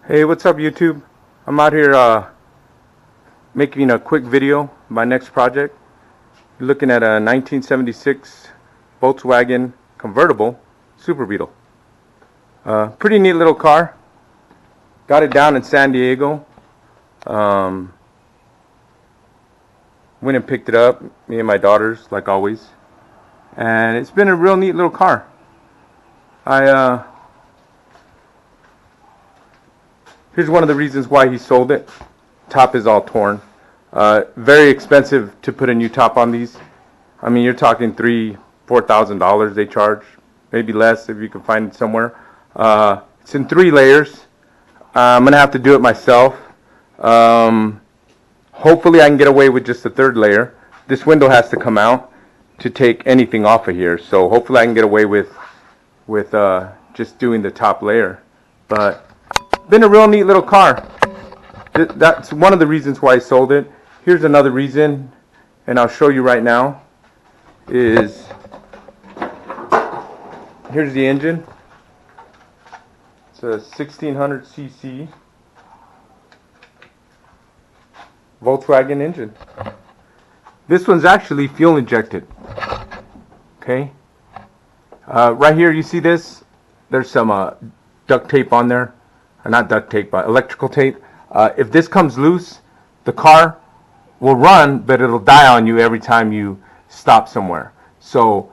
Hey, what's up YouTube? I'm out here making a quick video. My next project. You're looking at a 1976 Volkswagen Convertible Super Beetle. Pretty neat little car. Got it down in San Diego. Um, Went and picked it up, me and my daughters, like always. And it's been a real neat little car. I Here's one of the reasons why he sold it. Top is all torn. Very expensive to put a new top on these. I mean, you're talking $4,000 they charge, maybe less if you can find it somewhere. It's in 3 layers. I'm gonna have to do it myself. Hopefully, I can get away with just the 3rd layer. This window has to come out to take anything off of here, so hopefully I can get away with just doing the top layer. But been a real neat little car. That's one of the reasons why I sold it. Here's another reason, and I'll show you right now. Here's the engine. It's a 1600cc Volkswagen engine. This one's actually fuel injected. Okay. Right here, you see this? There's some duct tape on there. Not duct tape, but electrical tape. If this comes loose, the car will run, but it'll die on you every time you stop somewhere. So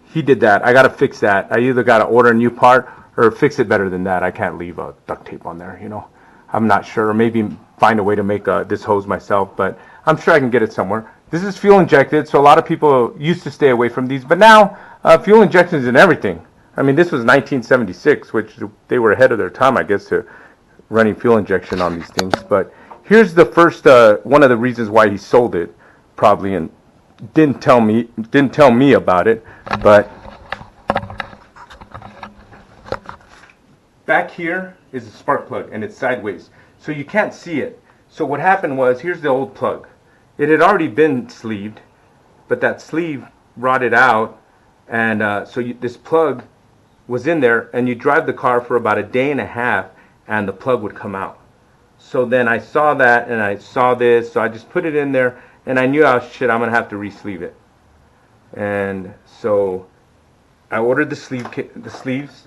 he did that. I gotta fix that. I either gotta order a new part or fix it better than that. I can't leave a duct tape on there, you know. I'm not sure. Or maybe find a way to make this hose myself, but I'm sure I can get it somewhere. This is fuel injected, so a lot of people used to stay away from these, but now fuel injections in everything. I mean, this was 1976, which they were ahead of their time, I guess, to running fuel injection on these things. But here's the first one of the reasons why he sold it, probably, and didn't tell me about it. But back here is a spark plug, and it's sideways, so you can't see it. So what happened was, here's the old plug. It had already been sleeved, but that sleeve rotted out, and this plug was in there, and you drive the car for about a day and a half and the plug would come out. So then I saw that and I saw this, so I just put it in there, and I knew, oh shit, I'm gonna have to re-sleeve it. And so I ordered the sleeves.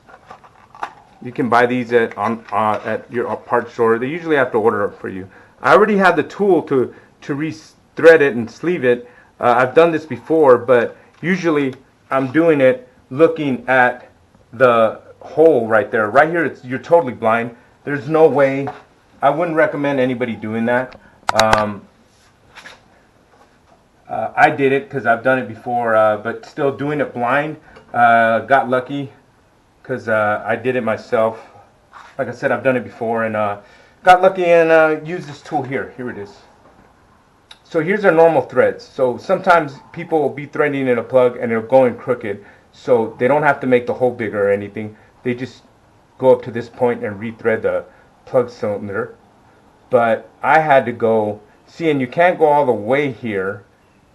You can buy these at your parts store. They usually have to order it for you. I already had the tool to re-thread it and sleeve it. I've done this before, but usually I'm doing it looking at the hole right there. Right here, you're totally blind. There's no way. I wouldn't recommend anybody doing that. I did it because I've done it before, but still doing it blind, got lucky because I did it myself. Like I said, I've done it before, and got lucky and used this tool here. Here it is. So here's our normal threads. So sometimes people will be threading in a plug and it'll go in crooked. So they don't have to make the hole bigger or anything. They just go up to this point and rethread the plug cylinder. But I had to go, see, and you can't go all the way here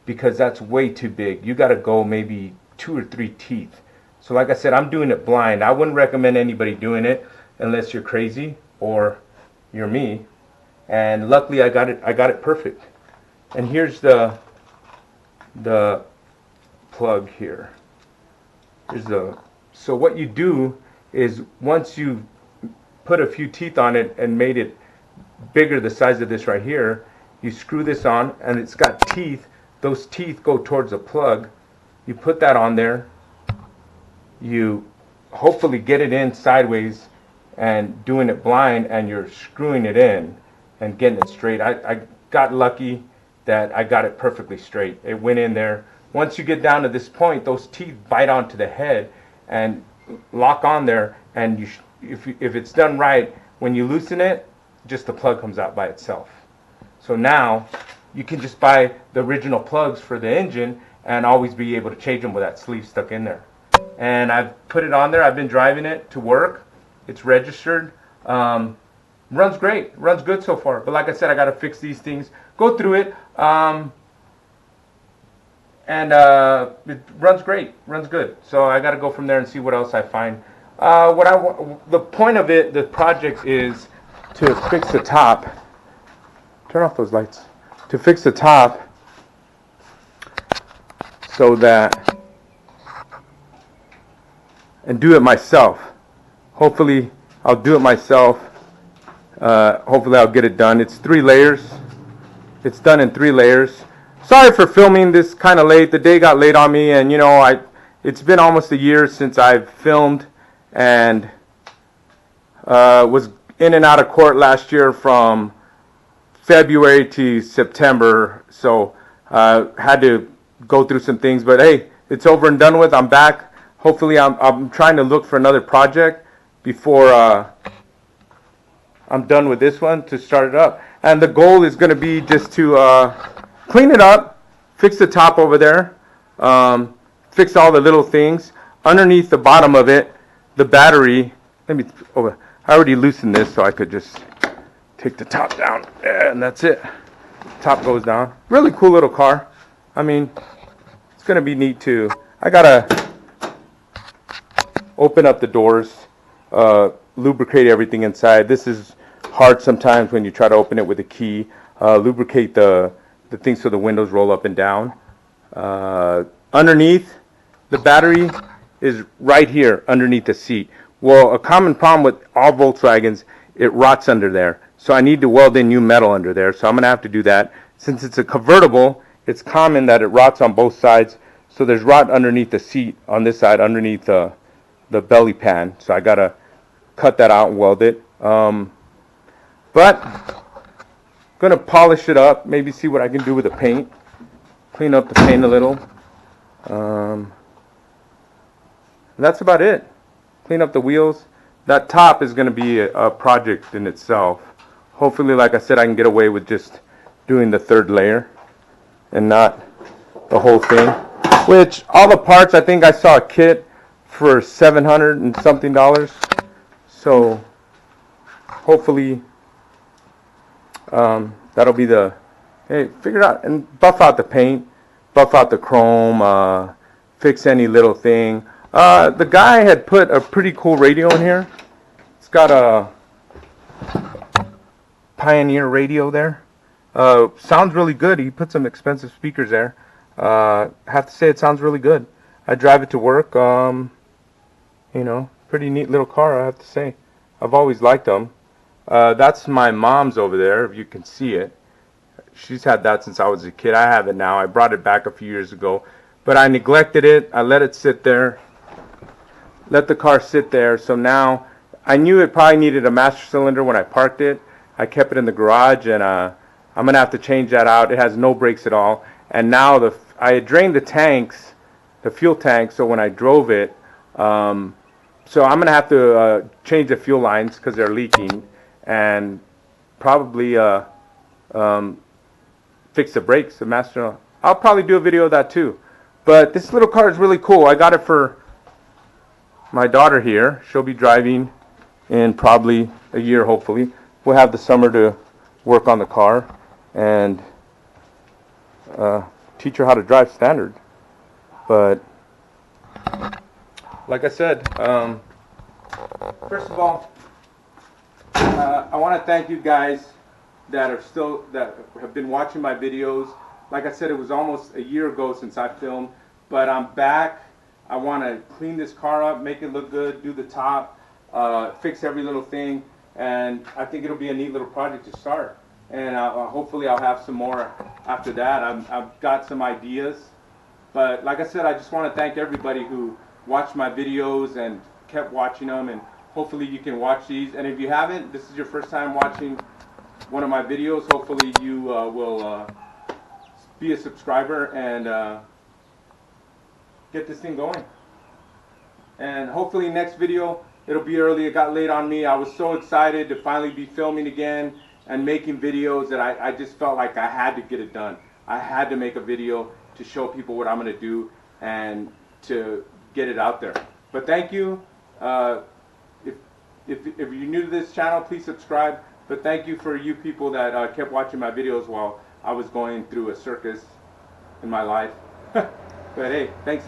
because that's way too big. You got to go maybe 2 or 3 teeth. So like I said, I'm doing it blind. I wouldn't recommend anybody doing it unless you're crazy or you're me. And luckily I got it perfect. And here's the plug here. So what you do is, once you put a few teeth on it and made it bigger, the size of this right here, you screw this on, and it's got teeth. Those teeth go towards a plug. You put that on there. You hopefully get it in sideways and doing it blind, and you're screwing it in and getting it straight. I got lucky that I got it perfectly straight. It went in there. Once you get down to this point, those teeth bite onto the head and lock on there, and if it's done right, when you loosen it, just the plug comes out by itself. So now you can just buy the original plugs for the engine and always be able to change them with that sleeve stuck in there. And I've put it on there. I've been driving it to work. It's registered. Runs great. Runs good so far. But like I said, I got to fix these things. Go through it. And it runs great, runs good. So I got to go from there and see what else I find. The point of it, the project, is to fix the top. Turn off those lights. To fix the top so that, and do it myself. Hopefully I'll do it myself. Hopefully I'll get it done. It's 3 layers. It's done in 3 layers. Sorry for filming this kind of late. The day got late on me, and you know, it's been almost a year since I've filmed, and was in and out of court last year from February to September, so had to go through some things, but hey, it's over and done with. I'm back. Hopefully I'm trying to look for another project before I'm done with this one to start it up. And the goal is going to be just to clean it up, fix the top over there, fix all the little things. Underneath the bottom of it, the battery, I already loosened this so I could just take the top down, and that's it. Top goes down. Really cool little car. I mean, it's going to be neat too. I got to open up the doors, lubricate everything inside. This is hard sometimes when you try to open it with a key. Lubricate the thing so the windows roll up and down. Underneath, the battery is right here underneath the seat. Well, a common problem with all Volkswagens, it rots under there. So I need to weld in new metal under there. So I'm going to have to do that. Since it's a convertible, it's common that it rots on both sides. So there's rot underneath the seat on this side, underneath the belly pan. So I got to cut that out and weld it. But going to polish it up, maybe see what I can do with the paint. Clean up the paint a little. That's about it. Clean up the wheels. That top is going to be a project in itself. Hopefully, like I said, I can get away with just doing the 3rd layer and not the whole thing. Which, all the parts, I think I saw a kit for $700 and something. So, hopefully, that'll be the, hey, figure it out. And buff out the paint, buff out the chrome, fix any little thing. The guy had put a pretty cool radio in here. It's got a Pioneer radio there. Sounds really good. He put some expensive speakers there. Have to say it sounds really good. I drive it to work. You know, pretty neat little car, I have to say. I've always liked them. That's my mom's over there, if you can see it. She's had that since I was a kid. I have it now. I brought it back a few years ago. But I neglected it. I let it sit there. Let the car sit there. So now, I knew it probably needed a master cylinder when I parked it. I kept it in the garage, and I'm going to have to change that out. It has no brakes at all. And now I had drained the tanks, the fuel tank, so when I drove it, so I'm going to have to change the fuel lines because they're leaking, and probably fix the brakes, the master. I'll probably do a video of that too. But this little car is really cool. I got it for my daughter here. She'll be driving in probably a year, hopefully. We'll have the summer to work on the car and teach her how to drive standard. But like I said, first of all, I want to thank you guys that have been watching my videos. Like I said, it was almost a year ago since I filmed, but I'm back. I want to clean this car up, make it look good, do the top, fix every little thing, and I think it'll be a neat little project to start. And hopefully I'll have some more after that. I've got some ideas, but like I said, I just want to thank everybody who watched my videos and kept watching them, and hopefully you can watch these. And if you haven't, this is your first time watching one of my videos, hopefully you will be a subscriber and get this thing going. And hopefully next video, it'll be early. It got late on me. I was so excited to finally be filming again and making videos that I just felt like I had to get it done. I had to make a video to show people what I'm going to do and to get it out there. But thank you. If you're new to this channel, please subscribe. But thank you for you people that kept watching my videos while I was going through a circus in my life. But hey, thanks.